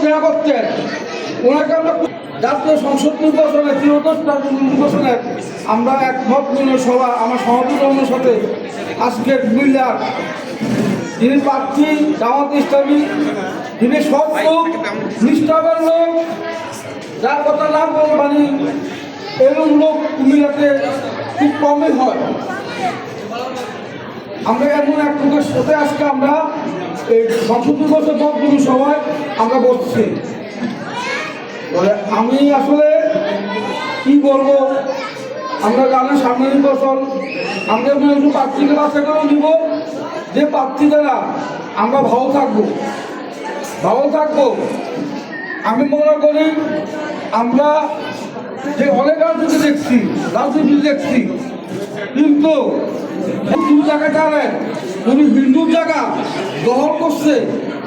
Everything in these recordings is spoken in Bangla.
দেওয়া করতেন, ওনাকে আমরা জাতীয় সংসদ নির্বাচনে ত্রিয়োদশ নির্বাচনে আমরা একমত সভা আমার সভাপতির সাথে আজকে কুমিল্লার যিনি প্রার্থী জামাত ইসলামী, তিনি সব লোক নিষ্ঠাবান লোক, যার কথা নাম বলবানি এরকম লোক কুমিল্লাতে খুব কমই হয়। আমরা এমন এক লোকের সাথে আজকে আমরা এই সংসদ নির্বাচন মতগুলো সবাই আমরা বসছি। আমি আসলে কি বলবো, আমরা জানেন সামনে নির্বাচন, আমরা একটু প্রার্থীকে বাছাই করে দিব, যে প্রার্থী দ্বারা আমরা ভালো থাকবো। আমি মনে করি আমরা যে অনেক রাজনীতি দেখছি কিন্তু হিন্দু জায়গা জানেন, উনি হিন্দুর জায়গা দখল করছে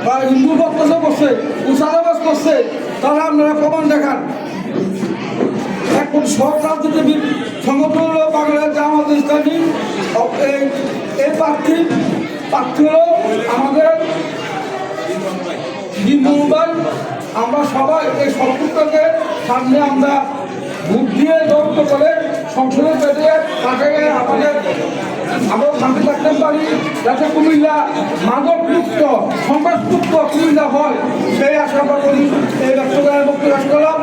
বা হিন্দু বক্তব্য করছে, উচালাবাস করছে, তারা আপনারা প্রমাণ দেখান। এখন সব রাজনীতিবিদ সংগঠন হল বাংলাদেশ জামাত ইসলামী, এই প্রার্থী হল আমাদের মোবাইল। আমরা সবাই এই সবটুকুকে সামনে আমরা ভোট দিয়ে দগ্ধ করে সংসদে পেতে তাকে আমরা শান্তি থাকতে পারি, যাতে কুমিল্লা মাদকমুক্ত সন্ত্রাসমুক্ত কুমিল্লা হয়, সেই আশা করি। এই ব্যক্তিগত বক্তব্য করলাম।